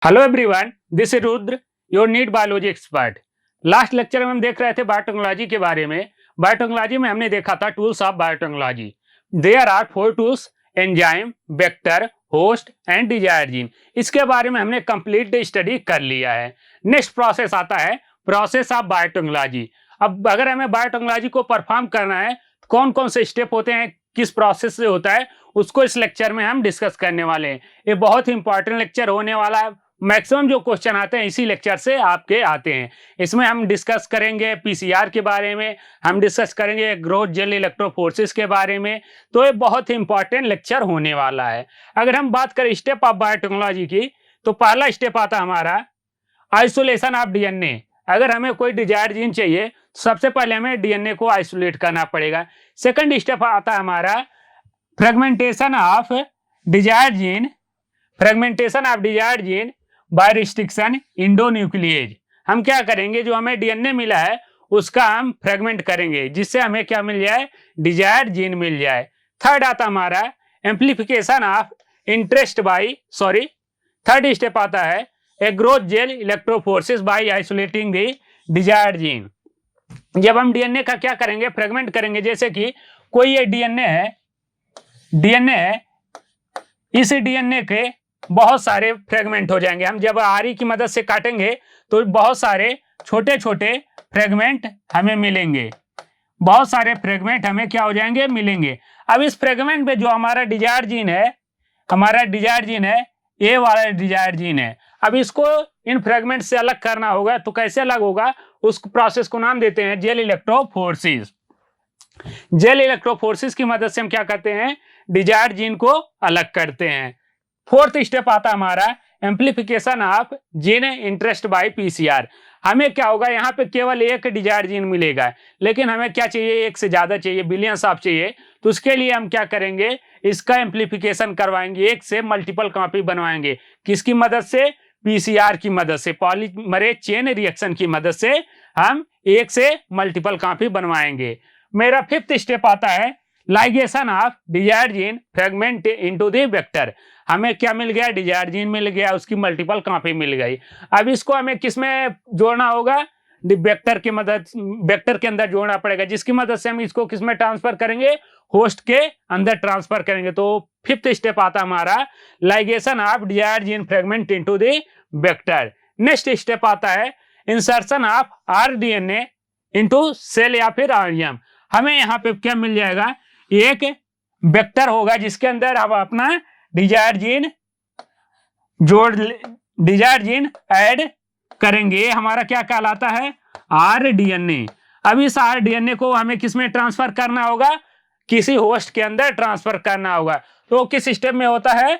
Hello everyone, this is Rudra, your NEET biology expert. Last lecture में हम देख रहे थे बायोटेक्नोलॉजी के बारे में। बायोटेक्नोलॉजी में हमने देखा था tools of biotechnology. There are 4 tools: enzyme, vector, host and desire gene. इसके बारे में हमने कंप्लीट स्टडी कर लिया है। नेक्स्ट प्रोसेस आता है प्रोसेस ऑफ बायोटेक्नोलॉजी। अब अगर हमें बायोटेक्नोलॉजी को परफॉर्म करना है, कौन कौन से स्टेप होते हैं, किस प्रोसेस से होता है, उसको इस लेक्चर में हम डिस्कस करने वाले हैं। ये बहुत ही इंपॉर्टेंट लेक्चर होने वाला है। मैक्सिमम जो क्वेश्चन आते हैं इसी लेक्चर से आपके आते हैं। इसमें हम डिस्कस करेंगे पीसीआर के बारे में, हम डिस्कस करेंगे ग्रोथ जेल इलेक्ट्रोफोर्सिस के बारे में। तो ये बहुत ही इंपॉर्टेंट लेक्चर होने वाला है। अगर हम बात करें स्टेप ऑफ बायोटेक्नोलॉजी की, तो पहला स्टेप आता हमारा आइसोलेशन ऑफ डीएनए। अगर हमें कोई डिजायर जीन चाहिए, सबसे पहले हमें डीएनए को आइसोलेट करना पड़ेगा। सेकंड स्टेप आता है हमारा fragmentation of desire gene. Fragmentation of desire gene by restriction endonuclease. हम क्या करेंगे, जो हमें डीएनए मिला है उसका हम फ्रेगमेंट करेंगे, जिससे हमें क्या मिल जाए, डिजायर जीन मिल जाए। थर्ड आता हमारा amplification of interest by third step आता है a growth gel electrophoresis by isolating the desire gene. जब हम डीएनए का क्या करेंगे, फ्रेगमेंट करेंगे। जैसे कि कोई ये डीएनए है, इस डीएनए के बहुत सारे फ्रेगमेंट हो जाएंगे। हम जब आरी की मदद से काटेंगे तो बहुत सारे छोटे छोटे फ्रेगमेंट हमें मिलेंगे। बहुत सारे फ्रेगमेंट हमें क्या हो जाएंगे, मिलेंगे। अब इस फ्रेगमेंट में जो हमारा डिजायर जीन है, ये वाला डिजायर जीन है। अब इसको इन फ्रेगमेंट से अलग करना होगा। तो कैसे अलग होगा, उस प्रोसेस को नाम देते हैं जेल इलेक्ट्रोफोर्सिस। जेल इलेक्ट्रोफोर्सिस की मदद से हम क्या करते हैं, डिजायर जीन को अलग करते हैं। फोर्थ स्टेप आता हमारा amplification of gene interest by PCR. हमें क्या होगा, यहाँ पे केवल एक डिजायर जीन मिलेगा, लेकिन हमें क्या चाहिए, एक से ज्यादा चाहिए, बिलियंस ऑफ चाहिए। तो उसके लिए हम क्या करेंगे, इसका एम्प्लीफिकेशन करवाएंगे, एक से मल्टीपल कॉपी बनवाएंगे। किसकी मदद से, पीसीआर की मदद से, पॉलीमरेज चेन रिएक्शन की मदद से हम एक से मल्टीपल कॉपी बनवाएंगे। मेरा फिफ्थ स्टेप आता है ligation of desire gene fragment into the vector. हमें क्या मिल गया, डिजायर जीन मिल गया, उसकी मल्टीपल कॉपी मिल गई। अब इसको हमें किसमें जोड़ना होगा, वेक्टर के अंदर जोड़ना पड़ेगा, जिसकी मदद से हम इसको किसमें ट्रांसफर करेंगे, होस्ट के अंदर ट्रांसफर करेंगे। तो फिफ्थ स्टेप आता हमारा ligation of desire gene fragment into the vector. Next step आता है insertion of rDNA into cell या फिर आरएनए। हमें यहाँ पे क्या मिल जाएगा, एक वेक्टर होगा जिसके अंदर हम अपना डिजायर जीन ऐड करेंगे। हमारा क्या कहलाता है, आरडीएनए। अब इस आरडीएनए को हमें किसमें ट्रांसफर करना होगा, किसी होस्ट के अंदर ट्रांसफर करना होगा। तो किस स्टेप में होता है,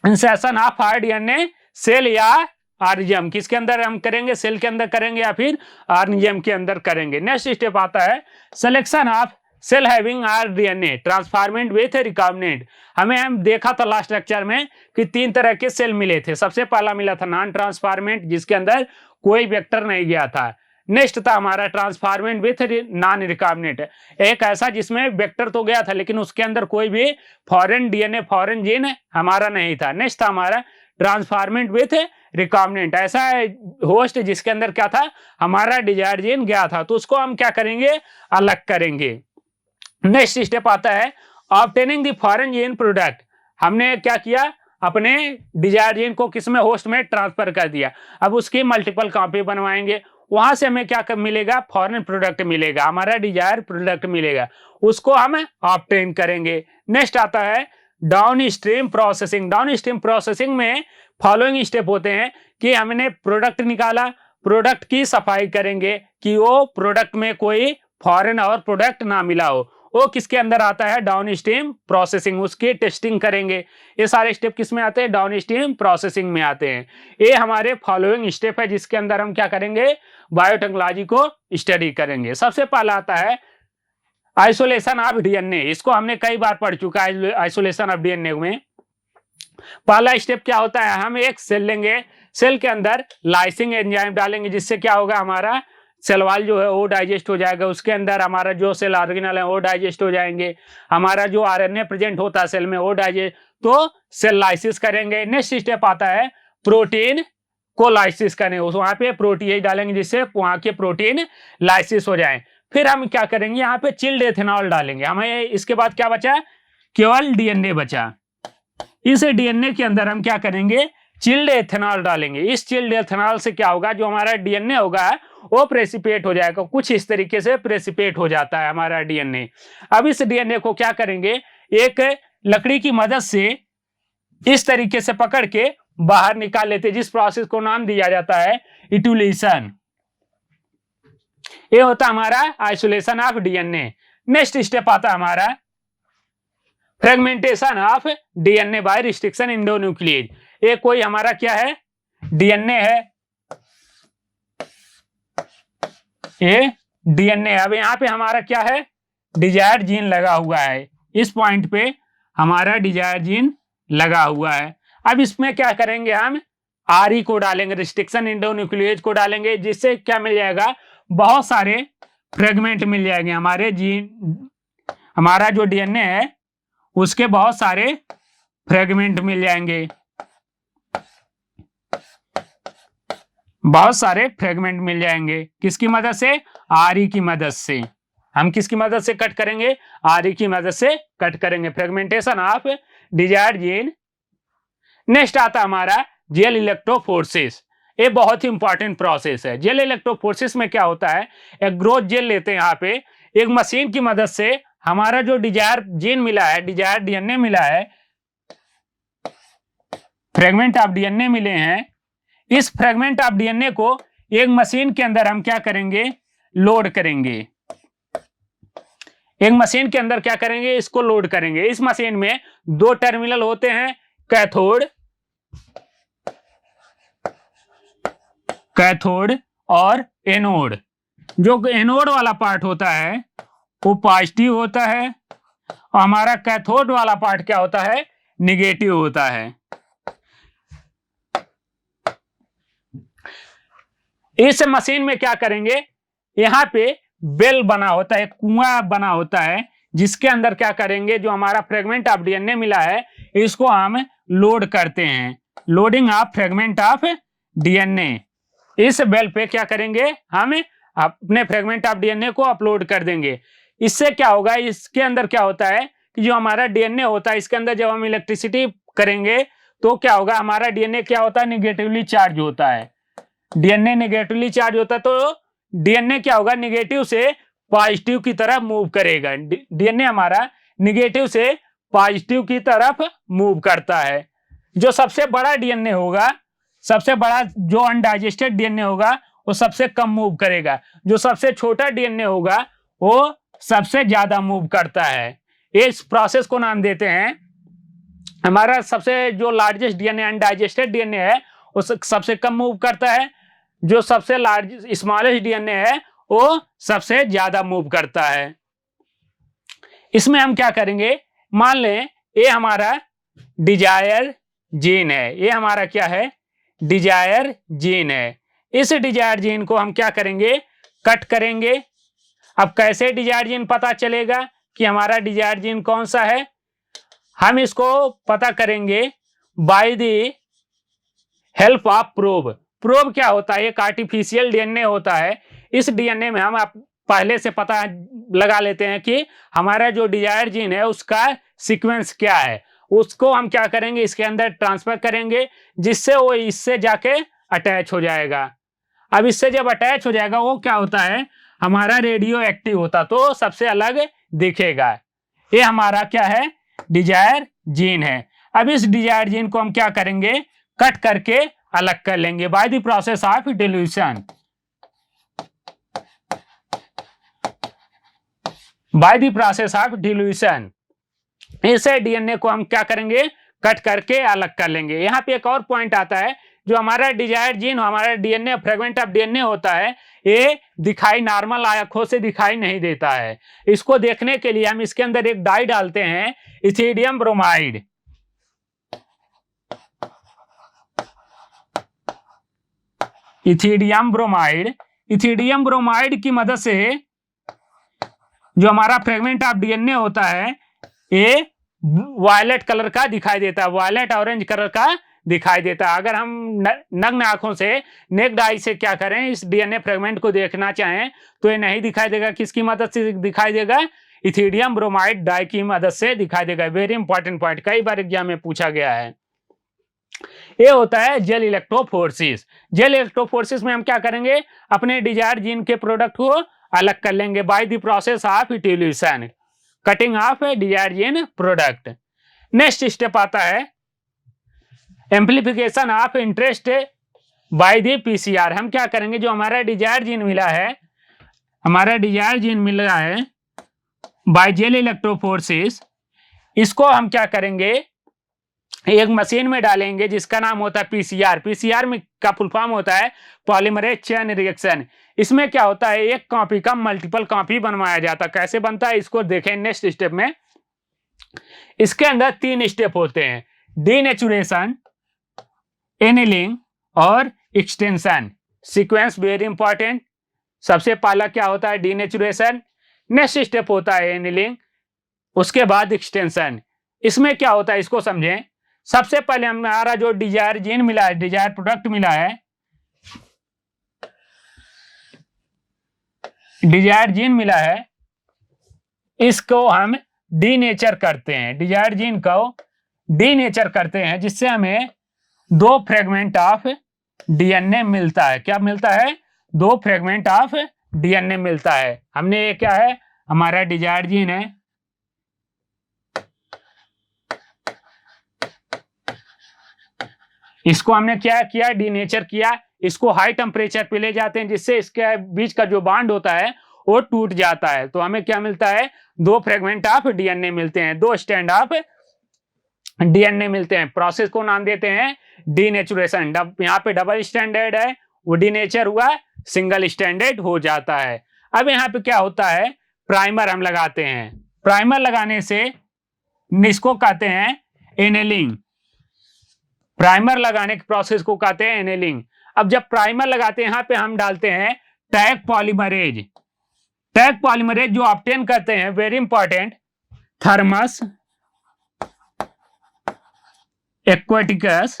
इंसर्शन ऑफ आरडीएनए सेल या आरएनए। किसके अंदर हम करेंगे, सेल के अंदर करेंगे या फिर आरएनए के अंदर करेंगे। नेक्स्ट स्टेप आता है selection of cell having rDNA transformant with recombinant. हम देखा था लास्ट लेक्चर में कि 3 तरह के सेल मिले थे। सबसे पहला मिला था नॉन ट्रांसफॉर्मेंट, जिसके अंदर कोई वेक्टर नहीं गया था। नेक्स्ट था हमारा ट्रांसफॉर्मेंट विथ नॉन रिकॉम्बिनेंट, एक ऐसा जिसमें वेक्टर तो गया था लेकिन उसके अंदर कोई भी फॉरेन डीएनए, फॉरेन जीन हमारा नहीं था। नेक्स्ट था हमारा ट्रांसफॉर्मेंट विथ रिकॉम्बिनेंट, ऐसा होस्ट जिसके अंदर क्या था, हमारा डिजायर जीन गया था। तो उसको हम क्या करेंगे, अलग करेंगे। नेक्स्ट स्टेप आता है obtaining the foreign gene product. हमने क्या किया, अपने डिजायर जीन को किसमें, होस्ट में ट्रांसफर कर दिया। अब उसकी मल्टीपल कॉपी बनवाएंगे, वहां से हमें क्या मिलेगा, फॉरेन प्रोडक्ट मिलेगा, हमारा डिजायर प्रोडक्ट मिलेगा, उसको हम ऑब्टेन करेंगे। नेक्स्ट आता है down stream processing. Down stream processing में फॉलोइंग स्टेप होते हैं कि हमने प्रोडक्ट निकाला, प्रोडक्ट की सफाई करेंगे कि वो प्रोडक्ट में कोई फॉरेन और प्रोडक्ट ना मिला हो। वो किसके अंदर आता है, डाउन स्ट्रीम प्रोसेसिंग, उसकी टेस्टिंग करेंगे। ये सारे स्टेप किस में आते हैं, डाउन स्ट्रीम प्रोसेसिंग में आते हैं। ये हमारे फॉलोइंग स्टेप है जिसके अंदर हम क्या करेंगे, बायोटेक्नोलॉजी को स्टडी करेंगे। सबसे पहला आता है आइसोलेशन ऑफ डीएनए। इसको हमने कई बार पढ़ चुका है। आइसोलेशन ऑफ डीएनए में पहला स्टेप क्या होता है, हम एक सेल लेंगे, सेल के अंदर लाइसिंग एंजाइम डालेंगे, जिससे क्या होगा, हमारा सेल वॉल जो है वो डाइजेस्ट हो जाएगा। उसके अंदर हमारा जो सेल ऑर्गेनल है वो डाइजेस्ट हो जाएंगे। हमारा जो आरएनए प्रेजेंट होता है सेल में वो डाइजेस्ट, तो सेल लाइसिस करेंगे। नेक्स्ट स्टेप आता है प्रोटीन को लाइसिस करें, उस वहां पे प्रोटीन डालेंगे जिससे वहां के प्रोटीन लाइसिस हो जाए। फिर हम क्या करेंगे, यहाँ पे चिल्ड एथेनॉल डालेंगे। हमें इसके बाद क्या बचा, केवल डीएनए बचा। इस डीएनए के अंदर हम क्या करेंगे, चिल्ड एथेनॉल डालेंगे। इस चिल्ड एथेनॉल से क्या होगा, जो हमारा डीएनए होगा वो प्रेसिपिएट हो जाएगा, कुछ इस तरीके से प्रेसिपिएट हो जाता है हमारा डीएनए। अब इस डीएनए को क्या करेंगे, एक लकड़ी की मदद से इस तरीके से पकड़ के बाहर निकाल लेते हैं, जिस प्रोसेस को नाम दिया जाता है इटुलेशन। ये होता है हमारा isolation of DNA. Next step आता है हमारा fragmentation of DNA by restriction endonuclease. ये कोई हमारा क्या है, डीएनए है, ये डीएनए। अब यहाँ पे हमारा क्या है, डिजायर जीन लगा हुआ है। इस पॉइंट पे हमारा डिजायर जीन लगा हुआ है। अब इसमें क्या करेंगे, हम आरई को डालेंगे, रिस्ट्रिक्शन एंडोन्यूक्लिएज को डालेंगे, जिससे क्या मिल जाएगा, बहुत सारे फ्रेगमेंट मिल जाएंगे हमारे जीन, हमारा जो डीएनए है उसके बहुत सारे फ्रेगमेंट मिल जाएंगे, बहुत सारे फ्रेगमेंट मिल जाएंगे। किसकी मदद से, आरई की मदद से। हम किसकी मदद से कट करेंगे, आरई की मदद से कट करेंगे। Fragmentation of desired gene. Next आता हमारा जेल इलेक्ट्रोफोरेसिस। ये बहुत ही इंपॉर्टेंट प्रोसेस है। जेल इलेक्ट्रोफोरेसिस में क्या होता है, एक ग्रोथ जेल लेते हैं, यहाँ पे एक मशीन की मदद से हमारा जो डिजायर जीन मिला है, डिजायर डीएनए मिला है, फ्रेगमेंट ऑफ डीएनए मिले हैं, इस फ्रेगमेंट ऑफ डीएनए को एक मशीन के अंदर हम क्या करेंगे, लोड करेंगे। एक मशीन के अंदर क्या करेंगे, इसको लोड करेंगे। इस मशीन में दो टर्मिनल होते हैं, कैथोड और एनोड। जो एनोड वाला पार्ट होता है वो पॉजिटिव होता है और हमारा कैथोड वाला पार्ट क्या होता है, निगेटिव होता है। इस मशीन में क्या करेंगे, यहाँ पे बेल बना होता है, कुआं बना होता है, जिसके अंदर क्या करेंगे, जो हमारा फ्रेगमेंट ऑफ डीएनए मिला है इसको हम लोड करते हैं। Loading of fragment of DNA. इस बेल पे क्या करेंगे, हम अपने फ्रेगमेंट ऑफ डीएनए को अपलोड कर देंगे। इससे क्या होगा, इसके अंदर क्या होता है कि जो हमारा डीएनए होता है, इसके अंदर जब हम इलेक्ट्रिसिटी करेंगे तो क्या होगा, हमारा डीएनए क्या होता है, निगेटिवली चार्ज होता है। डीएनए निगेटिवली चार्ज होता है तो डीएनए क्या होगा, निगेटिव से पॉजिटिव की तरफ मूव करेगा। डीएनए हमारा निगेटिव से पॉजिटिव की तरफ मूव करता है। जो सबसे बड़ा डीएनए होगा, सबसे बड़ा जो अनडाइजेस्टेड डीएनए होगा वो सबसे कम मूव करेगा। जो सबसे छोटा डीएनए होगा वो सबसे ज्यादा मूव करता है। इस प्रोसेस को नाम देते हैं, हमारा सबसे जो लार्जेस्ट डीएनए अनडाइजेस्टेड डीएनए है वो सबसे कम मूव करता है, जो सबसे लार्ज स्मॉलेस्ट डीएनए है वो सबसे ज्यादा मूव करता है। इसमें हम क्या करेंगे, मान लें ये हमारा डिजायर जीन है, ये हमारा क्या है, डिजायर जीन है। इस डिजायर जीन को हम क्या करेंगे, कट करेंगे। अब कैसे डिजायर जीन पता चलेगा कि हमारा डिजायर जीन कौन सा है, हम इसको पता करेंगे by the help of probe. Probe क्या होता है, एक आर्टिफिशियल डीएनए होता है। इस डीएनए में हम पहले से पता लगा लेते हैं कि हमारा जो डिजायर जीन है उसका सीक्वेंस क्या है। उसको हम क्या करेंगे, इसके अंदर ट्रांसफर करेंगे, जिससे वो इससे जाके अटैच हो जाएगा। अब इससे जब अटैच हो जाएगा वो क्या होता है, हमारा रेडियो एक्टिव होता, तो सबसे अलग दिखेगा। ये हमारा क्या है, डिजायर जीन है। अब इस डिजायर जीन को हम क्या करेंगे, कट करके अलग कर लेंगे by the process of dilution. By the process of dilution इस डीएनए को हम क्या करेंगे, कट करके अलग कर लेंगे। यहाँ पे एक और पॉइंट आता है, जो हमारा डिजायर जीन, हमारा डीएनए फ्रेगमेंट ऑफ डीएनए होता है, ये दिखाई नॉर्मल आंखों से दिखाई नहीं देता है। इसको देखने के लिए हम इसके अंदर एक डाई डालते हैं, इथिडियम ब्रोमाइड। इथिडियम ब्रोमाइड की मदद से जो हमारा फ्रेगमेंट ऑफ डीएनए होता है ये वायलेट कलर का दिखाई देता है, वायलेट ऑरेंज कलर का दिखाई देता है। अगर हम नग्न आंखों से, नेक्ड आई से क्या करें, इस डीएनए फ्रेगमेंट को देखना चाहें तो ये नहीं दिखाई देगा। किसकी मदद से दिखाई देगा? इथिडियम ब्रोमाइड डाई की मदद से दिखाई देगा। वेरी इंपॉर्टेंट पॉइंट, कई बार एग्जाम में पूछा गया है। ये होता है जेल इलेक्ट्रोफोरेसिस। जेल इलेक्ट्रोफोरेसिस में हम क्या करेंगे, अपने डिजायर जीन के प्रोडक्ट को अलग कर लेंगे by the process of elution, cutting of desire gene product. Next step आता है amplification of interest by the PCR. हम क्या करेंगे, जो हमारा डिजायर जीन मिला है, हमारा डिजायर जीन मिला है बाय जेल इलेक्ट्रोफोरेसिस, इसको हम क्या करेंगे, एक मशीन में डालेंगे जिसका नाम होता है पीसीआर। पीसीआर में का फुल फॉर्म होता है पॉलीमरेज चेन रिएक्शन। इसमें क्या होता है, एक कॉपी का मल्टीपल कॉपी बनवाया जाता है। कैसे बनता है इसको देखें नेक्स्ट स्टेप में। इसके अंदर 3 स्टेप होते हैं, डीनेचुरेशन, एनिलिंग और एक्सटेंशन। Sequence very important. सबसे पहला क्या होता है, डीनेचुरेशन, नेक्स्ट स्टेप होता है एनिलिंग, उसके बाद एक्सटेंशन। इसमें क्या होता है इसको समझें। सबसे पहले हमारा जो डिजायर जीन मिला है, डिजायर प्रोडक्ट मिला है, डिजायर जीन मिला है, इसको हम डीनेचर करते हैं। डिजायर जीन को डीनेचर करते हैं जिससे हमें 2 फ्रेगमेंट ऑफ डीएनए मिलता है। क्या मिलता है? 2 फ्रेगमेंट ऑफ डीएनए मिलता है। हमने ये क्या है, हमारा डिजायर जीन है, इसको हमने क्या किया, डीनेचर किया। इसको हाई टेम्परेचर पे ले जाते हैं जिससे इसके बीच का जो बॉन्ड होता है वो टूट जाता है। तो हमें क्या मिलता है, 2 फ्रेगमेंट ऑफ डीएनए मिलते हैं, 2 स्ट्रैंड ऑफ डीएनए मिलते हैं। प्रोसेस को नाम देते हैं डीनेचुरेशन। यहाँ पे डबल स्टैंडर्ड है, वो डीनेचर हुआ, सिंगल स्टैंडर्ड हो जाता है। अब यहाँ पे क्या होता है, प्राइमर हम लगाते हैं। प्राइमर लगाने से इसको कहते हैं एनेलिंग। प्राइमर लगाने के प्रोसेस को कहते हैं एनेलिंग। अब जब प्राइमर लगाते हैं, यहाँ पे हम डालते हैं टैग पॉलीमरेज। टैग पॉलीमरेज जो ऑब्टेन करते हैं, very important, Thermus aquaticus,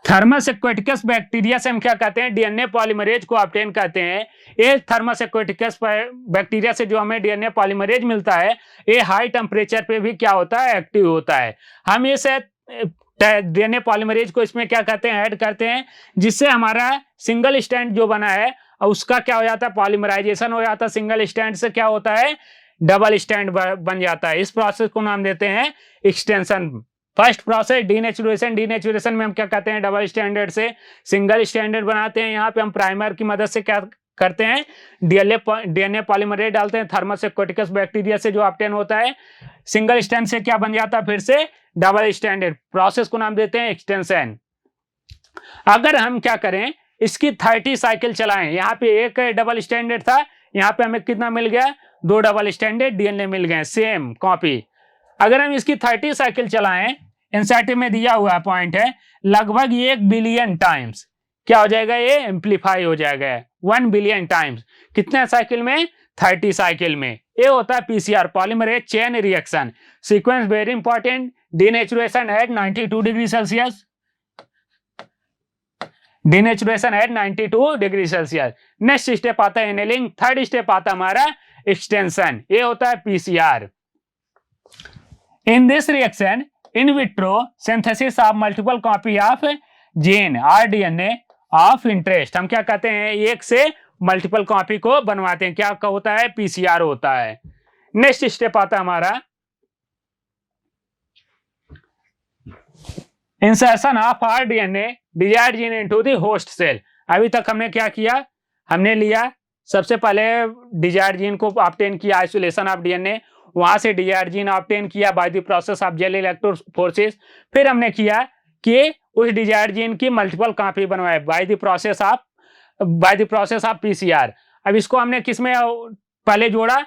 Thermus aquaticus bacteria से हम क्या कहते हैं, डीएनए पॉलीमरेज को ऑब्टेन करते हैं। ये थर्मस एक्वेटिकस बैक्टीरिया से जो हमें डीएनए पॉलीमरेज मिलता है, ये हाई टेम्परेचर पे भी क्या होता है, एक्टिव होता है। हम इसे डीएनए पॉलीमरेज को इसमें क्या कहते हैं, ऐड करते हैं, जिससे हमारा सिंगल स्टैंड जो बना है उसका क्या हो जाता है, पॉलीमराइजेशन हो जाता है। सिंगल स्टैंड से क्या होता है, डबल स्टैंड बन जाता है। इस प्रोसेस को नाम देते हैं extension. First process denaturation. Denaturation में हम क्या कहते हैं, डबल स्टैंडर्ड से सिंगल स्टैंडर्ड बनाते हैं। यहाँ पे हम प्राइमर की मदद से क्या करते हैं, डीएनए पॉलीमरेज डालते हैं। थर्मस एक्वेटिकस बैक्टीरिया से जो ऑब्टेन होता है, सिंगल स्टैंड से क्या बन जाता है, फिर से डबल स्टैंडर्ड। प्रोसेस को नाम देते हैं एक्सटेंशन। अगर हम क्या करें, इसकी 30 साइकिल चलाएं, यहाँ पे एक डबल स्टैंडर्ड था, यहाँ पे हमें कितना मिल गया, 2 डबल स्टैंडर्ड डीएनए मिल गए, सेम कॉपी। अगर हम इसकी 30 साइकिल चलाएं, एनसीईआरटी में दिया हुआ पॉइंट है, लगभग 1 बिलियन टाइम्स क्या हो जाएगा, ये एम्पलीफाई हो जाएगा 1 बिलियन टाइम्स। कितने साइकिल में, 30 साइकिल में। ये होता है PCR, polymerase chain reaction. Sequence very important, denaturation at 92 degree Celsius, denaturation at 92 degree Celsius. Next step आता है एनेलिंग। थर्ड स्टेप आता है हमारा एक्सटेंशन। ये होता है PCR. In this reaction, in vitro synthesis of multiple copy of gene और DNA of interest. हम क्या कहते हैं, एक से मल्टीपल कॉपी को बनवाते हैं, क्या होता है, पीसीआर होता है। नेक्स्ट स्टेप आता है हमारा insertion of R DNA desired gene into the host cell. अभी तक हमने क्या किया, हमने लिया सबसे पहले डिजायर्ड जीन को ऑब्टेन किया, आइसोलेशन ऑफ डीएनए, वहां से डिजायर्ड जीन ऑब्टेन किया by the process of gel electrophoresis. फिर हमने किया कि उस डिजायर्ड जीन की मल्टीपल कॉपी बनवाए by the process of PCR. अब इसको हमने किसमें पहले जोड़ा,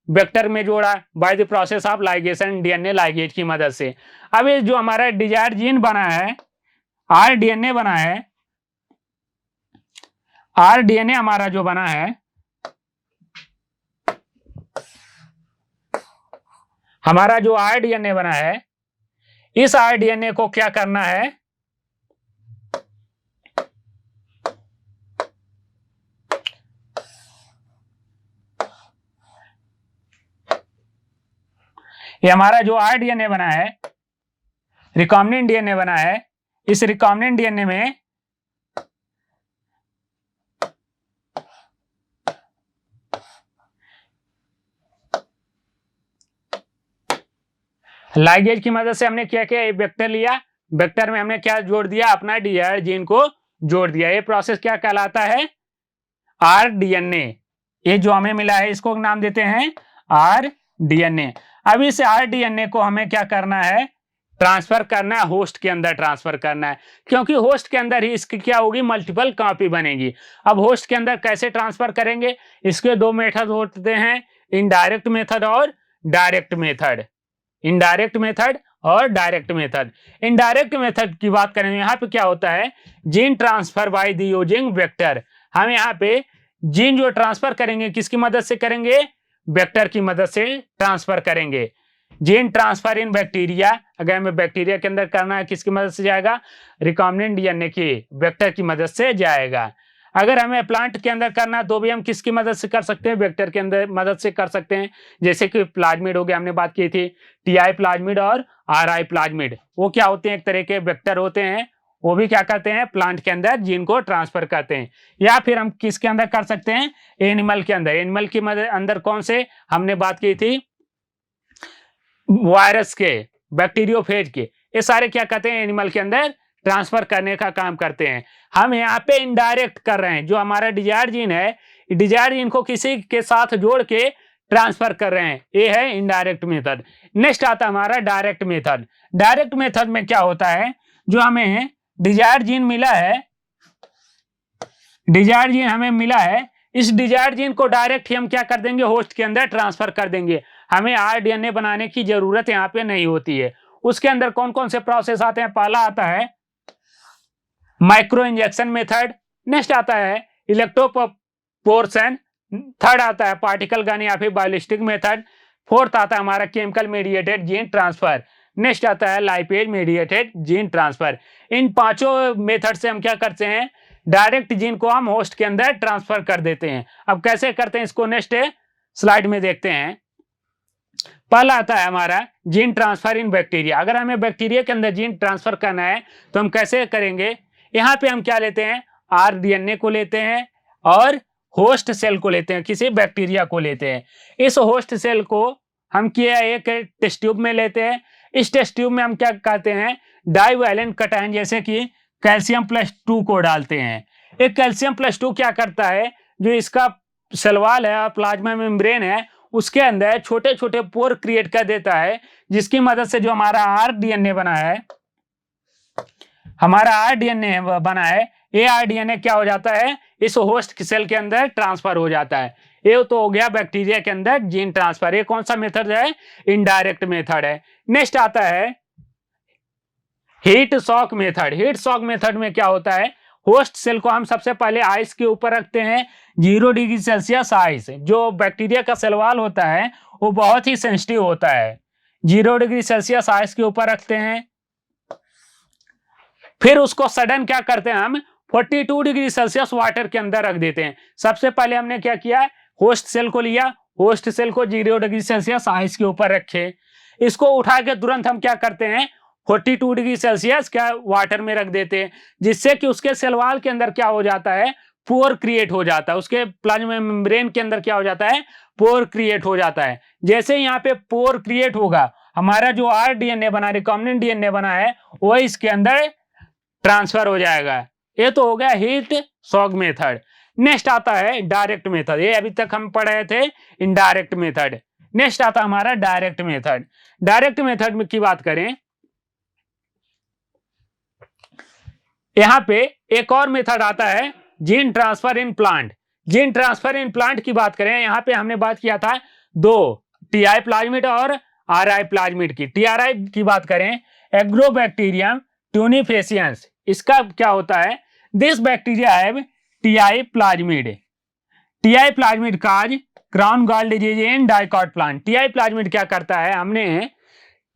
वेक्टर में जोड़ा by the process of ligation, DNA ligase की मदद से। अब ये जो हमारा डिजायर्ड जीन बना है, आर डीएनए बना है, आर डीएनए हमारा जो बना है, हमारा जो आरडीएनए बना है, इस आरडीएनए को क्या करना है, ये हमारा जो आरडीएनए बना है, रिकॉम्बिनेंट डीएनए बना है, इस रिकॉम्बिनेंट डीएनए में लाइगेज की मदद से हमने क्या किया, एक वेक्टर लिया, वेक्टर में हमने क्या जोड़ दिया, अपना डिजायर जीन को जोड़ दिया। ये प्रोसेस क्या कहलाता है, आरडीएनए। ये जो हमें मिला है इसको नाम देते हैं आरडीएनए। अब इस आरडीएनए को हमें क्या करना है, ट्रांसफर करना है, होस्ट के अंदर ट्रांसफर करना है, क्योंकि होस्ट के अंदर ही इसकी क्या होगी, मल्टीपल कॉपी बनेगी। अब होस्ट के अंदर कैसे ट्रांसफर करेंगे, इसके दो मेथड होते हैं, इनडायरेक्ट मेथड और डायरेक्ट मेथड। इनडायरेक्ट मेथड और डायरेक्ट मेथड। इनडायरेक्ट मेथड की बात करें, यहाँ पे क्या होता है, gene transfer by the using vector. हम यहाँ पे जीन जो ट्रांसफर करेंगे किसकी मदद से करेंगे, वेक्टर की मदद से ट्रांसफर करेंगे। जीन ट्रांसफर इन बैक्टीरिया, अगर हमें बैक्टीरिया के अंदर करना है किसकी मदद से जाएगा, रिकॉम्बिनेंट डीएनए की वेक्टर की मदद से जाएगा। अगर हमें प्लांट के अंदर करना है तो भी हम किसकी मदद से कर सकते हैं, वेक्टर के अंदर मदद से कर सकते हैं। जैसे कि प्लाज्मिड हो गया, हमने बात की थी टीआई प्लाज्मिड और आरआई प्लाज्मिड, वो क्या होते हैं, एक तरह के वेक्टर होते हैं, वो भी क्या करते हैं, प्लांट के अंदर जीन को ट्रांसफर करते हैं। या फिर हम किसके अंदर कर सकते हैं, एनिमल के अंदर। एनिमल के अंदर कौन से, हमने बात की थी वायरस के, बैक्टीरियोफेज के, ये सारे क्या करते हैं, एनिमल के अंदर ट्रांसफर करने का काम करते हैं। हम यहाँ पे इनडायरेक्ट कर रहे हैं, जो हमारा डिजायर जीन है, डिजायर जीन को किसी के साथ जोड़ के ट्रांसफर कर रहे हैं, ये है इनडायरेक्ट मेथड। नेक्स्ट आता है हमारा डायरेक्ट मेथड। डायरेक्ट मेथड में क्या होता है, जो हमें डिजायर जीन मिला है, डिजायर जीन हमें मिला है, इस डिजायर जीन को डायरेक्ट ही हम क्या कर देंगे, होस्ट के अंदर ट्रांसफर कर देंगे। हमें आरडीएनए बनाने की जरूरत यहाँ पे नहीं होती है। उसके अंदर कौन कौन से प्रोसेस आते हैं, पहला आता है माइक्रो इंजेक्शन मेथड, नेक्स्ट आता है इलेक्ट्रोपोरेशन, थर्ड आता है पार्टिकल गन या फिर बायोलिस्टिक मेथड, फोर्थ आता है हमारा chemical mediated gene transfer, next आता है लाइपेज मीडिएटेड जीन ट्रांसफर। इन पांचों मेथड से हम क्या करते हैं, डायरेक्ट जीन को हम होस्ट के अंदर ट्रांसफर कर देते हैं। अब कैसे करते हैं इसको नेक्स्ट स्लाइड में देखते हैं। पहला आता है हमारा जीन ट्रांसफर इन बैक्टीरिया। अगर हमें बैक्टीरिया के अंदर जीन ट्रांसफर करना है तो हम कैसे करेंगे, यहाँ पे हम क्या लेते हैं, आरडीएनए को लेते हैं और होस्ट सेल को लेते हैं, किसी बैक्टीरिया को लेते हैं। इस होस्ट सेल को हम क्या एक टेस्ट ट्यूब में लेते हैं। इस टेस्ट ट्यूब में हम क्या करते हैं, डाइवैलेंट कैटायन जैसे कि कैल्शियम +2 को डालते हैं। एक कैल्शियम +2 क्या करता है, जो इसका सेल वॉल है और प्लाज्मा मेम्ब्रेन है, उसके अंदर छोटे छोटे पोर क्रिएट कर देता है, जिसकी मदद से जो हमारा आरडीएनए बना है, हमारा आरडीएनए बना है, ये आरडीएनए क्या हो जाता है, इस होस्ट सेल के अंदर ट्रांसफर हो जाता है। ये तो हो गया बैक्टीरिया के अंदर जीन ट्रांसफर। ये कौन सा मेथड है, इनडायरेक्ट मेथड है। नेक्स्ट आता है heat shock method. Heat shock method में क्या होता है, होस्ट सेल को हम सबसे पहले आइस के ऊपर रखते हैं, 0 डिग्री सेल्सियस आइस। जो बैक्टीरिया का सेल वॉल होता है वो बहुत ही सेंसिटिव होता है, 0 डिग्री सेल्सियस आइस के ऊपर रखते हैं। फिर उसको सडन क्या करते हैं, हम 42 डिग्री सेल्सियस वाटर के अंदर रख देते हैं। सबसे पहले हमने क्या किया, होस्ट सेल को लिया, होस्ट सेल को 0 डिग्री सेल्सियस आइस के ऊपर रखे, इसको उठा के तुरंत हम क्या करते हैं, 42 डिग्री सेल्सियस क्या वाटर में रख देते हैं, जिससे कि उसके सेल वॉल के अंदर क्या हो जाता है, पोर क्रिएट हो जाता है। उसके प्लाज्मा मेम्ब्रेन के अंदर क्या हो जाता है, पोर क्रिएट हो जाता है। जैसे यहाँ पे पोर क्रिएट होगा, हमारा जो आरडीएनए बना, रिकॉम्बिनेंट डीएनए बना है, वो इसके अंदर ट्रांसफर हो जाएगा। ये तो हो गया हीट शॉक मेथड। नेक्स्ट आता है डायरेक्ट मेथड। ये अभी तक हम पढ़ रहे थे इनडायरेक्ट मेथड। नेक्स्ट आता हमारा डायरेक्ट मेथड। डायरेक्ट मेथड की बात करें, यहां पे एक और मेथड आता है gene transfer in plant. Gene transfer in plant की बात करें, यहां पे हमने बात किया था दो, टीआई प्लाज्मिड और आरआई प्लाज्मिड की। टीआरआई की बात करें, एग्रोबैक्टीरियम ट्यूनिफेसियंस, इसका क्या होता है, this bacteria have Ti plasmid. Ti plasmid cause crown gall disease in dicot plant. Ti plasmid क्या करता है, हमने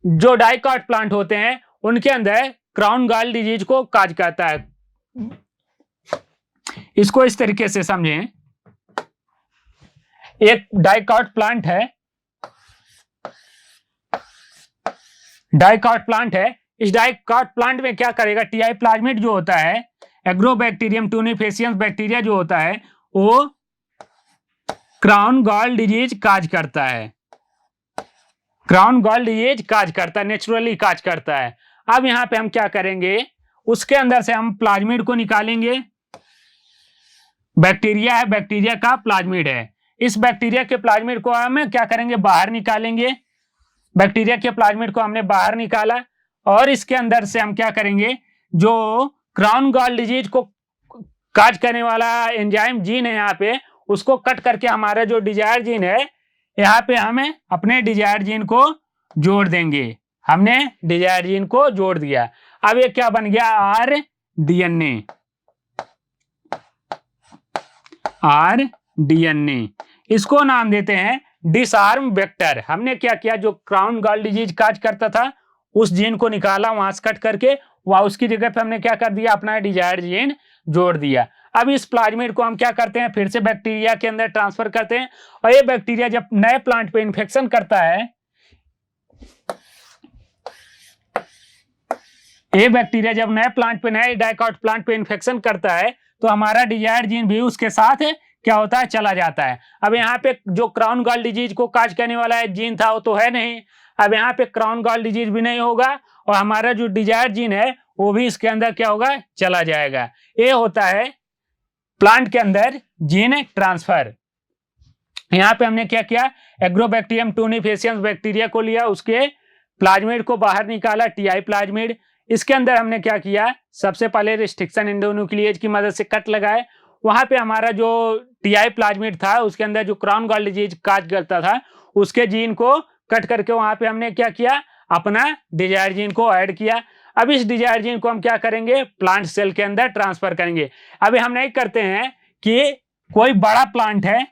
जो डाइकॉट प्लांट होते हैं उनके अंदर क्राउन गॉल डिजीज को काज करता है। इसको इस तरीके से समझें, एक डाइकॉट प्लांट है, डाइकॉट प्लांट है, इस डाइकॉट प्लांट में क्या करेगा, टीआई प्लाज्मिड जो होता है, एग्रोबैक्टीरियम ट्यूनिफेसियंस बैक्टीरिया जो होता है वो क्राउन गॉल डिजीज काज करता है, क्राउन गॉल डिजीज काज करता है, नेचुरली काज करता है। अब यहां पे हम क्या करेंगे, उसके अंदर से हम प्लाज्मिड को निकालेंगे। बैक्टीरिया है, बैक्टीरिया का प्लाज्मिड है, इस बैक्टीरिया के प्लाज्मिड को हम क्या करेंगे, बाहर निकालेंगे। बैक्टीरिया के प्लाज्मिड को हमने बाहर निकाला और इसके अंदर से हम क्या करेंगे, जो क्राउन गॉल डिजीज को काज करने वाला एंजाइम जीन है यहाँ पे, उसको कट करके हमारा जो डिजायर जीन है यहाँ पे हमें अपने डिजायर जीन को जोड़ देंगे। हमने डिजायर जीन को जोड़ दिया। अब ये क्या बन गया, आर डीएनए, आर डीएनए। इसको नाम देते हैं डिसआर्म वेक्टर। हमने क्या किया, जो क्राउन गॉल डिजीज काज करता था उस जीन को निकाला वहां से कट करके, वहां उसकी जगह पे हमने क्या कर दिया, अपना डिजायर जीन जोड़ दिया। अब इस प्लाज्मिड को हम क्या करते हैं, फिर से बैक्टीरिया के अंदर ट्रांसफर करते हैं और ये बैक्टीरिया जब नए प्लांट पे इन्फेक्शन करता है, ये बैक्टीरिया जब नए प्लांट पे, नए डाइकॉट प्लांट पे इन्फेक्शन करता है तो हमारा डिजायर जीन भी उसके साथ क्या होता है, चला जाता है। अब यहाँ पे जो क्राउन गॉल डिजीज को काज करने वाला है जीन था वो तो है नहीं, अब यहाँ पे क्राउन गॉल डिजीज भी नहीं होगा और हमारा जो डिजायर जीन है वो भी इसके अंदर क्या होगा, चला जाएगा। ये होता है प्लांट के अंदर जीन ट्रांसफर। यहाँ पे हमने क्या किया, एग्रोबैक्टीरियम ट्यूनिफेसियंस बैक्टीरिया को लिया, उसके प्लाज्मिड को बाहर निकाला, टीआई प्लाज्मिड। इसके अंदर हमने क्या किया, सबसे पहले रिस्ट्रिक्शन एंडोन्यूक्लिएज की मदद से कट लगाए। वहां पे हमारा जो टीआई प्लाज्मिड था उसके अंदर जो क्राउन गॉल डिजीज काज करता था उसके जीन को कट करके वहां पे हमने क्या किया, अपना डिजायर जीन को ऐड किया। अब इस डिजायर जीन को हम क्या करेंगे, प्लांट सेल के अंदर ट्रांसफर करेंगे। अभी हम नहीं करते हैं कि कोई बड़ा प्लांट है,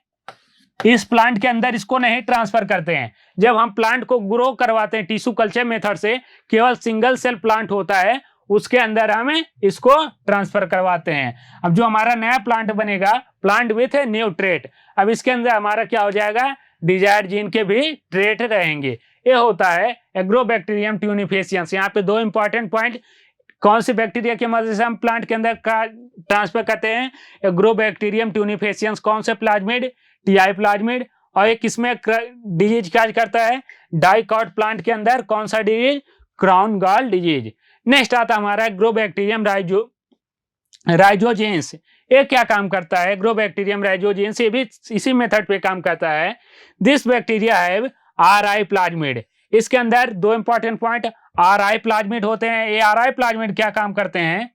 इस प्लांट के अंदर इसको नहीं ट्रांसफर करते हैं। जब हम प्लांट को ग्रो करवाते हैं टिश्यू कल्चर मेथड से, केवल सिंगल सेल प्लांट होता है उसके अंदर हमें इसको ट्रांसफर करवाते हैं। अब जो हमारा नया प्लांट बनेगा, प्लांट विथ न्यू ट्रेट, अब इसके अंदर हमारा क्या हो जाएगा, डिजायर जीन के भी ट्रेट रहेंगे। ये होता है एग्रोबैक्टीरियम ट्यूनिफेसियंस। यहाँ पे दो इंपॉर्टेंट पॉइंट, कौन सी बैक्टीरिया की मदद से हम प्लांट के अंदर का ट्रांसफर करते हैं, एग्रोबैक्टीरियम ट्यूनिफेसियंस। कौन से प्लाज्मिड, टीआई प्लाज्मिड। और एक किसमें डिजीज काज करता है, डाइकॉट प्लांट के अंदर। कौन सा disease, crown gall disease. Next आता हमारा एग्रोबैक्टीरियम राइजोजेंस। ये क्या काम करता है, एग्रोबैक्टीरियम राइजोजेंस, ये भी इसी मेथड पे काम करता है। This bacteria have RI plasmid. इसके अंदर दो इंपॉर्टेंट पॉइंट, आरआई प्लाज्मिड होते हैं। ये आरआई प्लाज्मिड क्या काम करते हैं,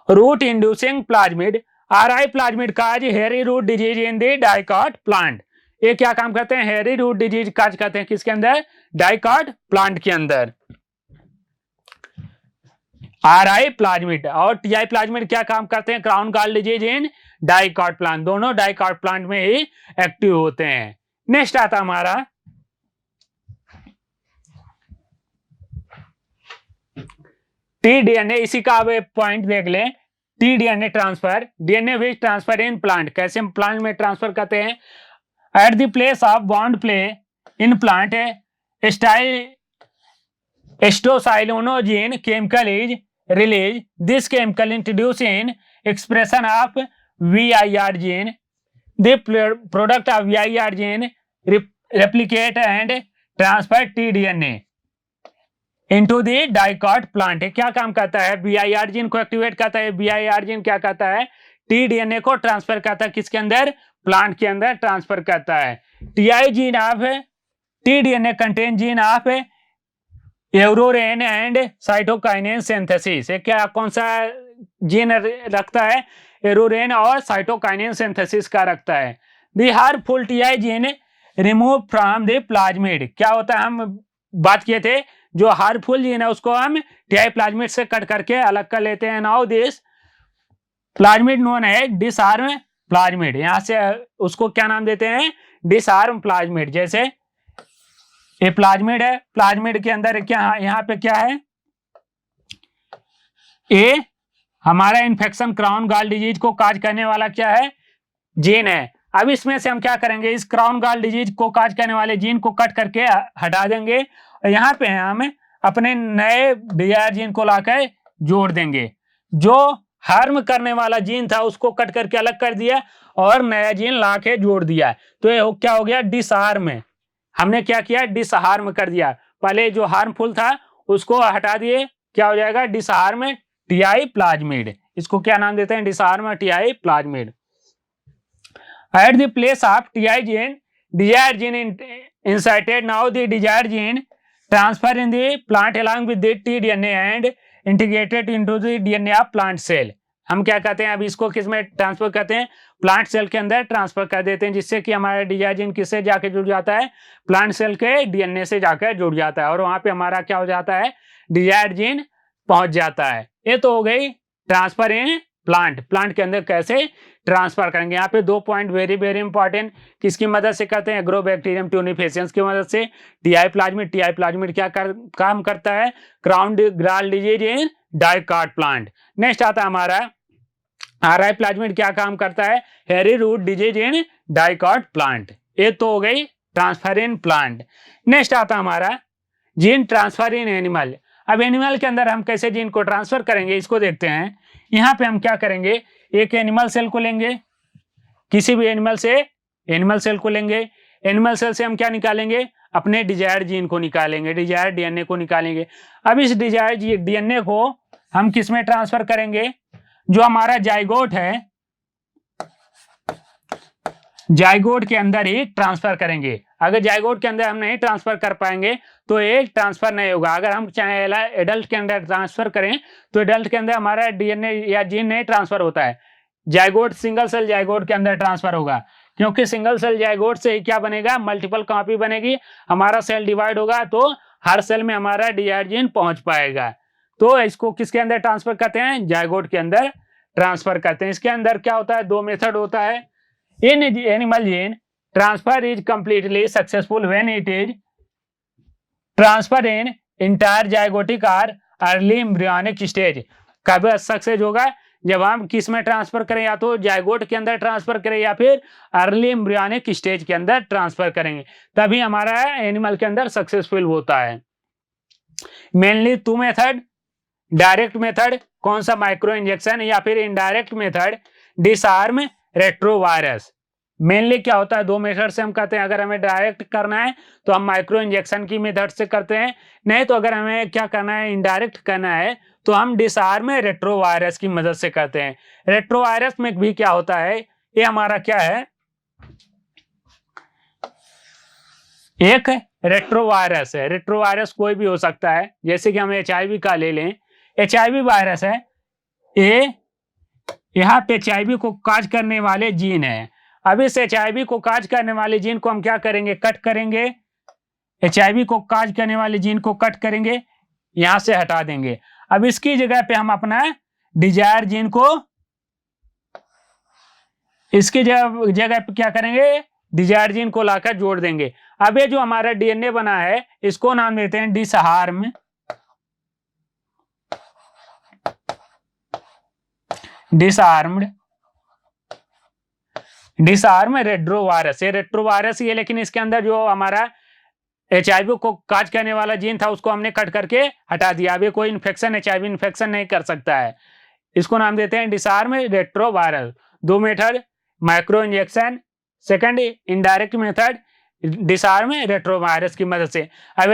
root inducing plasmid. RI plasmid cause hairy root disease in the dicot plant. ये क्या काम करते हैं, हेरी रूट डिजीज काज करते हैं किसके अंदर, डाइकॉट प्लांट के अंदर। आरआई प्लाज्मिड और टीआई प्लाज्मिड क्या काम करते हैं, crown gall disease in dicot plant. दोनों डाइकॉट प्लांट में ही एक्टिव होते हैं। नेक्स्ट आता हमारा टी डीएनए। इसी का अब पॉइंट देख लें, टी डीएनए ट्रांसफर। डीएनए भी ट्रांसफर इन प्लांट, कैसे प्लांट में ट्रांसफर करते हैं, at the place of bond play in plant acetosyringone chemical is release. This chemical introduce in expression of VIR gene. The product of VIR gene replicate and transfer tDNA into the dicot plant. क्या काम करता है, VIR gene को activate करता है। VIR gene क्या करता है, tDNA को ट्रांसफर करता है किसके अंदर, प्लांट के अंदर ट्रांसफर करता है। TI gene of tDNA contain gene of एरोरेन एंड साइटोकाइनेन सिंथेसिस। क्या कौन सा जीन रखता है, एरोरेन और साइटोकाइनेन सिंथेसिस का रखता है। The harmful TI gene remove from the plasmid. क्या होता है, हम बात किए थे जो हार्मफुल जीन है उसको हम टीआई प्लाज्मिड से कट करके अलग कर लेते हैं। नाउ दिस प्लाज्मिड नोन है डिसआर्म प्लाज्मिड, यहां से उसको क्या नाम देते हैं, डिसआर्म प्लाज्मिड। जैसे ये प्लाज्मिड है, प्लाज्मिड के अंदर क्या यहाँ पे क्या है, ये हमारा इन्फेक्शन क्राउन गॉल डिजीज को काज करने वाला क्या है, जीन है। अब इसमें से हम क्या करेंगे, इस क्राउन गॉल डिजीज को काज करने वाले जीन को कट करके हटा देंगे और यहाँ पे हम अपने नए डिजायर जीन को लाकर जोड़ देंगे। जो हार्म करने वाला जीन था उसको कट करके अलग कर दिया और नया जीन ला के जोड़ दिया, तो ये क्या हो गया, डिसआर्म। हमने क्या किया, डिसहार्म कर दिया। पहले जो हार्मफुल था उसको हटा दिए, क्या हो जाएगा, डिसहार्म टीआई प्लाज्मिड। इसको क्या नाम देते हैं, disarm TI plasmid. At the place of TI gene desired gene inserted, now the desired gene transfer in the plant along with the tDNA and integrated into the DNA of plant cell। हम क्या कहते हैं, अब इसको किस में transfer करते हैं, प्लांट सेल के अंदर ट्रांसफर कर देते हैं, जिससे कि हमारा डिजायर जीन किससे जाके जुड़ जाता है, प्लांट सेल के डीएनए से जाकर जुड़ जाता है और वहां पे हमारा क्या हो जाता है, डिजायर जीन पहुंच जाता है। ये तो हो गई ट्रांसफर इन प्लांट। प्लांट के अंदर कैसे ट्रांसफर करेंगे, यहाँ पे 2 पॉइंट वेरी वेरी इंपॉर्टेंट, किसकी मदद से करते हैं, एग्रोबैक्टीरियम ट्यूनिफेसियंस की मदद से। टीआई प्लाज्मिड क्या काम करता है, crown gall disease in dicot plant. Next आता है हमारा आरआई प्लाज्मिड, क्या काम करता है, hairy root disease in dicot plant. ये तो हो गई ट्रांसफर इन प्लांट। नेक्स्ट आता हमारा जीन ट्रांसफर इन एनिमल। अब एनिमल के अंदर हम कैसे जीन को ट्रांसफर करेंगे, इसको देखते हैं। यहाँ पे हम क्या करेंगे, एक एनिमल सेल को लेंगे, किसी भी एनिमल सेल को लेंगे। एनिमल सेल से हम क्या निकालेंगे, अपने डिजायर्ड जीन को निकालेंगे, डिजायर्ड डीएनए को निकालेंगे। अब इस डिजायर्ड डीएनए को हम किस में ट्रांसफर करेंगे, जो हमारा जाइगोट है, जाइगोट के अंदर ही ट्रांसफर करेंगे। अगर जाइगोट के अंदर हम नहीं ट्रांसफर कर पाएंगे तो ये ट्रांसफर नहीं होगा। अगर हम चाहे एडल्ट के अंदर ट्रांसफर करें तो एडल्ट के अंदर हमारा डीएनए या जीन नहीं ट्रांसफर होता है, जाइगोट सिंगल सेल जाइगोट के अंदर ट्रांसफर होगा, क्योंकि सिंगल सेल जाइगोट से ही क्या बनेगा, मल्टीपल कॉपी बनेगी। हमारा सेल डिवाइड होगा तो हर सेल में हमारा डिजायर्ड जीन पहुंच पाएगा। तो इसको किसके अंदर ट्रांसफर करते हैं, जाइगोट के अंदर ट्रांसफर करते हैं। इसके अंदर क्या होता है, 2 मेथड होता है। In animal gene transfer is completely successful when it is transfer in entire zygotic और अर्ली एम्ब्रियोनिक स्टेज। कब सक्सेस होगा, जब हम किस में ट्रांसफर करें, या तो जाइगोट के अंदर ट्रांसफर करें या फिर अर्ली एम्ब्रियोनिक स्टेज के अंदर ट्रांसफर करेंगे, तभी हमारा एनिमल के अंदर सक्सेसफुल होता है। मेनली 2 मेथड, डायरेक्ट मेथड कौन सा, माइक्रो इंजेक्शन, या फिर indirect method disarm retrovirus. Mainly क्या होता है, 2 मेथड से हम करते हैं। अगर हमें डायरेक्ट करना है तो हम माइक्रो इंजेक्शन की मेथड से करते हैं, नहीं तो अगर हमें क्या करना है, इनडायरेक्ट करना है तो हम डिसआर्म रेट्रोवायरस की मदद से करते हैं। रेट्रोवायरस में भी क्या होता है, ये हमारा क्या है, एक रेट्रोवायरस है। रेट्रोवायरस कोई भी हो सकता है, जैसे कि हम HIV का ले लें, HIV वायरस है, ये यहाँ पे HIV को काज करने वाले जीन है। अब इस HIV को काज करने वाले जीन को हम क्या करेंगे, कट करेंगे। HIV को काज करने वाले जीन को कट करेंगे, यहां से हटा देंगे। अब इसकी जगह पे हम अपना डिजायर जीन को, इसकी जगह पे क्या करेंगे, डिजायर जीन को लाकर जोड़ देंगे। अब ये जो हमारा डीएनए बना है इसको नाम देते हैं डिसहार्म, डिसआर्म रेट्रोवायरस। ये रेट्रोवायरस ही है, लेकिन इसके अंदर जो हमारा HIV को काज करने वाला जीन था उसको हमने कट करके हटा दिया। अब ये कोई इन्फेक्शन HIV इन्फेक्शन नहीं कर सकता है। इसको नाम देते हैं disarm retrovirus. 2 method, micro injection, second indirect method disarm retrovirus की मदद से। अब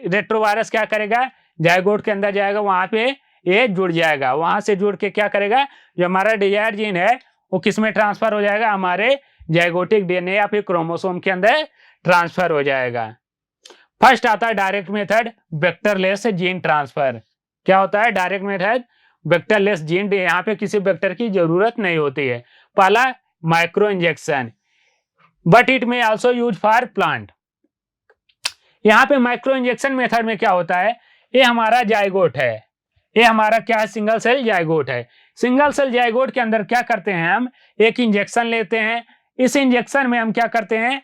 रेट्रोवायरस क्या करेगा, जाइगोट के अंदर जाएगा, वहां पे ये जुड़ जाएगा, वहां से जुड़ के क्या करेगा, जो हमारा डिजायर जीन है वो किस में ट्रांसफर हो जाएगा, हमारे जाइगोटिक डीएनए या फिर क्रोमोसोम के अंदर ट्रांसफर हो जाएगा। फर्स्ट आता है direct method, vectorless gene transfer. क्या होता है डायरेक्ट मेथड, वेक्टरलेस जीन, यहाँ पे किसी वेक्टर की जरूरत नहीं होती है। पहला माइक्रो इंजेक्शन, बट इट में आल्सो यूज फॉर प्लांट। यहाँ पे माइक्रो इंजेक्शन मेथड में क्या होता है, ये हमारा जाइगोट है, ये हमारा क्या है, सिंगल सेल जाइगोट है। सिंगल सेल जाइगोट के अंदर क्या करते हैं, हम एक इंजेक्शन लेते हैं। इस इंजेक्शन में हम क्या करते हैं,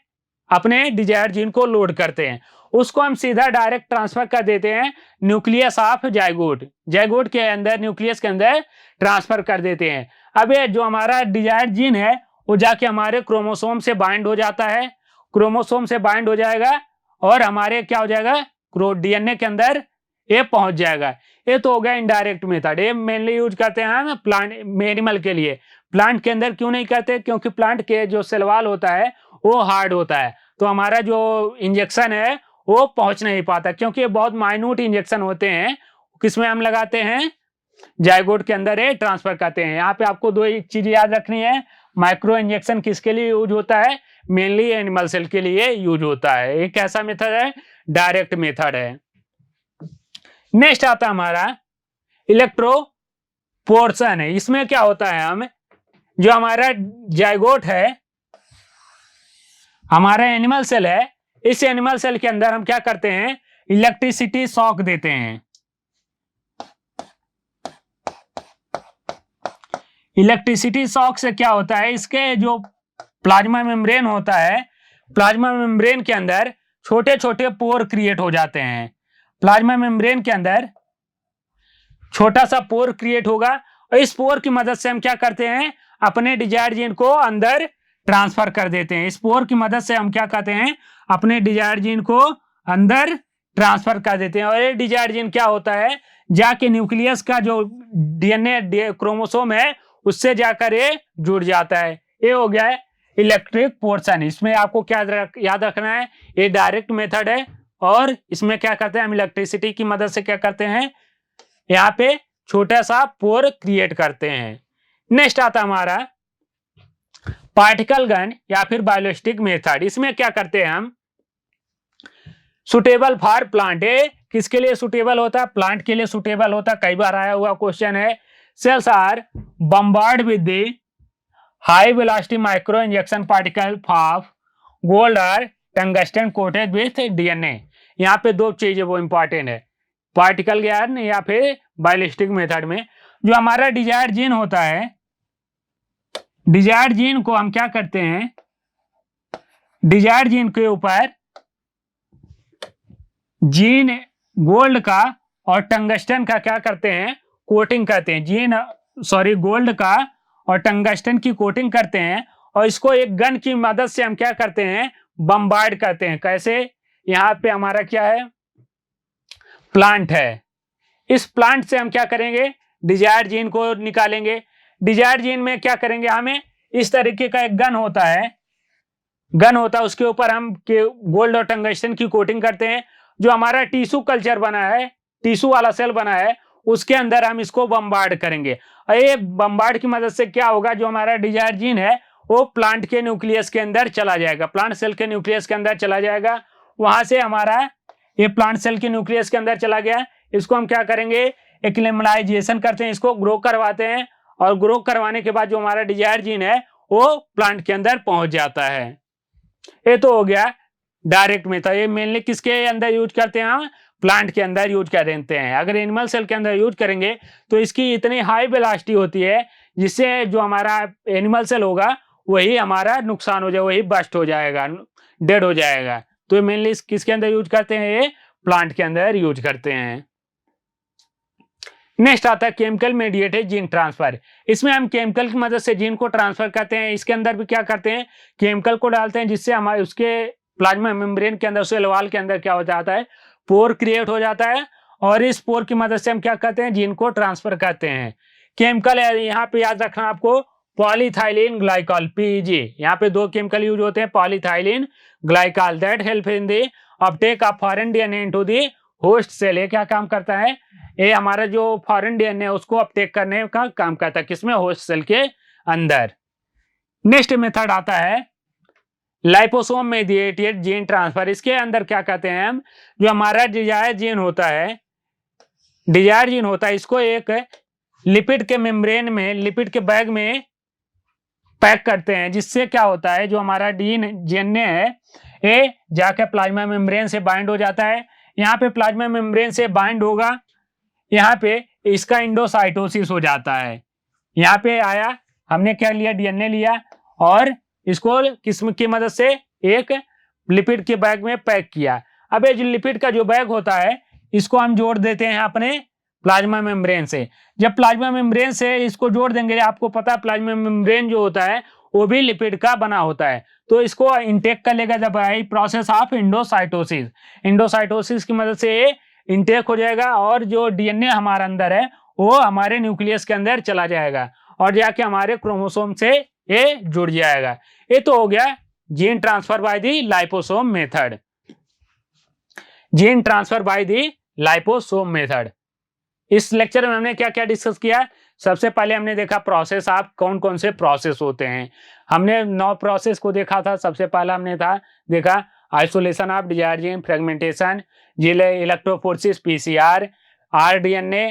अपने डिजायर जीन को लोड करते हैं, उसको हम सीधा डायरेक्ट ट्रांसफर कर देते हैं न्यूक्लियस ऑफ जाइगोट, जाइगोट के अंदर, न्यूक्लियस के अंदर ट्रांसफर कर देते हैं। अब ये जो हमारा डिजायर जीन है वो जाके हमारे क्रोमोसोम से बाइंड हो जाता है, क्रोमोसोम से बाइंड हो जाएगा और हमारे क्या हो जाएगा, डीएनए के अंदर ये पहुंच जाएगा। ये तो हो गया इनडायरेक्ट मेथड। ये मेनली यूज करते हैं हम प्लांट, एनिमल के लिए। प्लांट के अंदर क्यों नहीं करते, क्योंकि प्लांट के जो सेल वॉल होता है वो हार्ड होता है, तो हमारा जो इंजेक्शन है वो पहुंच नहीं पाता, क्योंकि ये बहुत माइन्यूट इंजेक्शन होते हैं। किसमें हम लगाते हैं, जाइगोट के अंदर ये ट्रांसफर करते हैं। यहाँ पे आपको दो चीज याद रखनी है, माइक्रो इंजेक्शन किसके लिए यूज होता है, मेनली एनिमल सेल के लिए यूज होता है। एक ऐसा मेथड है, डायरेक्ट मेथड है। नेक्स्ट आता है हमारा इलेक्ट्रोपोर्शन है। इसमें क्या होता है, हम जो हमारा जाइगोट है, हमारा एनिमल सेल है, इस एनिमल सेल के अंदर हम क्या करते हैं, इलेक्ट्रिसिटी शॉक देते हैं। इलेक्ट्रिसिटी शॉक से क्या होता है, इसके जो प्लाज्मा मेम्ब्रेन होता है, प्लाज्मा मेम्ब्रेन के अंदर छोटे छोटे पोर क्रिएट हो जाते हैं। प्लाज्मा मेम्ब्रेन के अंदर छोटा सा पोर क्रिएट होगा और इस पोर की मदद से हम क्या करते हैं, अपने डिजायर जीन को अंदर ट्रांसफर कर देते हैं। इस पोर की मदद से हम क्या करते हैं, अपने डिजायर जीन को अंदर ट्रांसफर कर देते हैं। और ये डिजायर जीन क्या होता है, जाके न्यूक्लियस का जो डीएनए क्रोमोसोम है उससे जाकर ये जुड़ जाता है। ये हो गया है इलेक्ट्रिक पोर्शन। इसमें आपको क्या याद रखना है, ये डायरेक्ट मेथड है और इसमें क्या करते हैं, हम इलेक्ट्रिसिटी की मदद से क्या करते हैं, यहाँ पे छोटा सा पोर क्रिएट करते हैं। नेक्स्ट आता हमारा पार्टिकल गन या फिर बायोलॉजिस्टिक मेथड। इसमें क्या करते हैं हम, सुटेबल फॉर प्लांट, किसके लिए सुटेबल होता है, प्लांट के लिए सुटेबल होता है। कई बार आया हुआ क्वेश्चन है, cells are bombard with the high velocity micro injection particle of gold or tungsten coated with DNA. यहाँ पे दो चीजें वो इंपॉर्टेंट है, पार्टिकल गन या फिर बायोलॉजिस्टिक मेथड में। जो हमारा डिजायर जीन होता है, डिजायर जीन को हम क्या करते हैं, डिजायर जीन के ऊपर जीन गोल्ड का और टंगस्टन का क्या करते हैं, कोटिंग करते हैं। गोल्ड का और टंगस्टन की कोटिंग करते हैं और इसको एक गन की मदद से हम क्या करते हैं, बम्बार्ड करते हैं। कैसे, यहाँ पे हमारा क्या है, प्लांट है, इस प्लांट से हम क्या करेंगे, डिजायर जीन को निकालेंगे। डिजायर जीन में क्या करेंगे, हमें इस तरीके का एक गन होता है, उसके ऊपर हम गोल्ड और टंगस्टन की कोटिंग करते हैं। जो हमारा टिश्यू कल्चर बना है, टिश्यू वाला सेल बना है, उसके अंदर हम इसको बम्बार्ड करेंगे। और ये बम्बार्ड की मदद से क्या होगा, जो हमारा डिजायर जीन है वो प्लांट के न्यूक्लियस के अंदर चला जाएगा, प्लांट सेल के न्यूक्लियस के अंदर चला जाएगा। वहां से हमारा ये प्लांट सेल के न्यूक्लियस के अंदर चला गया, इसको हम क्या करेंगे, एक्लेमलाइजेशन करते हैं, इसको ग्रो करवाते हैं और ग्रो करवाने के बाद जो हमारा डिजायर जीन है वो प्लांट के अंदर पहुंच जाता है। ये तो हो गया डायरेक्ट मेथड। ये मेनली किसके अंदर यूज करते हैं, हम प्लांट के अंदर यूज कर देते हैं। अगर एनिमल सेल के अंदर यूज करेंगे तो इसकी इतनी हाई वेलोसिटी होती है जिससे जो हमारा एनिमल सेल होगा वही हमारा नुकसान हो जाएगा, वही बस्ट हो जाएगा, डेड हो जाएगा। तो मेनली किसके अंदर यूज करते हैं, ये प्लांट के अंदर यूज करते हैं। नेक्स्ट आता है केमिकल मेडिएटेड जीन ट्रांसफर। इसमें हम केमिकल की मदद से जीन को ट्रांसफर करते हैं। इसके अंदर भी क्या करते हैं, केमिकल को डालते हैं जिससे हमारे उसके प्लाज्मा मेम्ब्रेन के अंदर, सेल वॉल के अंदर क्या हो जाता है, पोर क्रिएट हो जाता है और इस पोर की मदद से हम क्या करते हैं, जीन को ट्रांसफर करते हैं। केमिकल यहाँ पे याद रखना आपको, पॉलीथाइलिन ग्लाइकॉल पीजी। यहाँ पे दो केमिकल यूज होते हैं, polyethylene glycol, that help in the uptake of foreign DNA into the host cell. ये क्या काम करता है, ये हमारा जो फॉरेन डीएनए उसको अपटेक करने का काम करता है, किसमें, होस्ट सेल के अंदर। नेक्स्ट मेथड आता है लाइपोसोम मेडिएटेड जीन ट्रांसफर। इसके अंदर क्या कहते हैं हम, जो हमारा डिजायर जीन होता है, इसको एक लिपिड के मेम्ब्रेन में, लिपिड के बैग में पैक करते हैं, जिससे क्या होता है, जो हमारा डीएनए है ये जाके प्लाज्मा मेम्ब्रेन से बाइंड हो जाता है। यहाँ पे प्लाज्मा मेम्ब्रेन से बाइंड होगा, यहाँ पे इसका इंडोसाइटोसिस हो जाता है। यहाँ पे आया, हमने क्या लिया, डीएनए लिया और इसको किस्म की मदद से एक लिपिड के बैग में पैक किया। अब ये जो लिपिड का जो बैग होता है इसको हम जोड़ देते हैं अपने प्लाज्मा मेम्ब्रेन से। जब प्लाज्मा मेम्ब्रेन से इसको जोड़ देंगे, आपको पता है प्लाज्मा मेम्ब्रेन जो होता है वो भी लिपिड का बना होता है, तो इसको इंटेक कर लेगा जब प्रोसेस ऑफ इंडोसाइटोसिस। इंडोसाइटोसिस की मदद से ये इंटेक हो जाएगा और जो डीएनए हमारे अंदर है वो हमारे न्यूक्लियस के अंदर चला जाएगा और जाके हमारे क्रोमोसोम से ये जुड़ जाएगा। ये तो हो गया gene transfer by the liposome method. Gene transfer by the liposome method. इस लेक्चर में हमने क्या क्या डिस्कस किया। सबसे पहले हमने देखा प्रोसेस ऑफ कौन कौन से प्रोसेस होते हैं। हमने 9 प्रोसेस को देखा था। सबसे पहला हमने देखा isolation of desired gene, fragmentation, gene electrophoresis, PCR, rDNA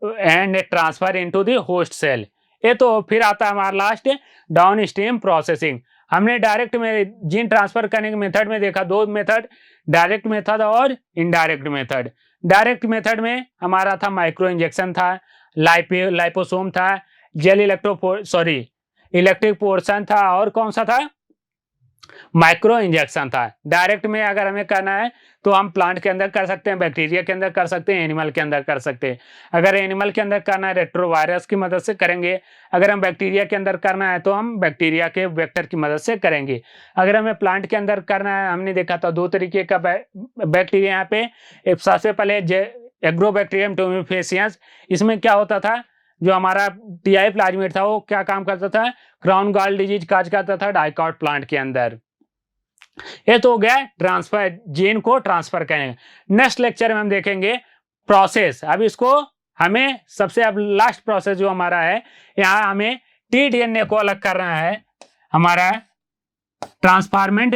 and transfer into the host cell. ये तो फिर आता है हमारा लास्ट डाउन स्ट्रीम प्रोसेसिंग। हमने डायरेक्ट में जीन ट्रांसफर करने के मेथड में देखा 2 मेथड, डायरेक्ट मेथड और इनडायरेक्ट मेथड। डायरेक्ट मेथड में हमारा था माइक्रो इंजेक्शन था, लाइपोसोम था, जेल इलेक्ट्रिक पोर्शन था और कौन सा था, माइक्रो इंजेक्शन था। डायरेक्ट में अगर हमें करना है तो हम प्लांट के अंदर कर सकते हैं, बैक्टीरिया के अंदर कर सकते हैं, एनिमल के अंदर कर सकते हैं। अगर एनिमल के अंदर करना है रेट्रोवायरस की मदद से करेंगे। अगर हम बैक्टीरिया के अंदर करना है तो हम बैक्टीरिया के वेक्टर की मदद से करेंगे। अगर हमें प्लांट के अंदर करना है, हमने देखा था 2 तरीके का बैक्टीरिया यहाँ पे। सबसे पहले एग्रोबैक्टीरियम टोमिफेसियंस। इसमें क्या होता था, जो हमारा टीआई प्लाज्मिड था वो क्या काम करता था, क्राउन गॉल डिजीज काज करता था डाइकॉट प्लांट के अंदर। ये तो हो गया ट्रांसफर, जीन को ट्रांसफर करेंगे। नेक्स्ट लेक्चर में हम देखेंगे प्रोसेस। अब इसको हमें सबसे अब लास्ट प्रोसेस जो हमारा है, यहाँ हमें टीडीएनए को अलग करना है। हमारा ट्रांसफॉर्मेंट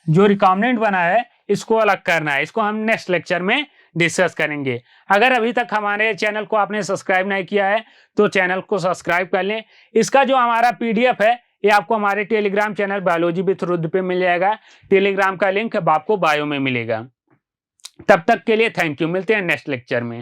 जो रिकॉम्बिनेंट बना है इसको अलग करना है। इसको हम नेक्स्ट लेक्चर में डिस्कस करेंगे। अगर अभी तक हमारे चैनल को आपने सब्सक्राइब नहीं किया है तो चैनल को सब्सक्राइब कर लें। इसका जो हमारा पीडीएफ है ये आपको हमारे Telegram channel biology with Rudra पे मिल जाएगा। टेलीग्राम का लिंक आपको बायो में मिलेगा। तब तक के लिए थैंक यू। मिलते हैं नेक्स्ट लेक्चर में।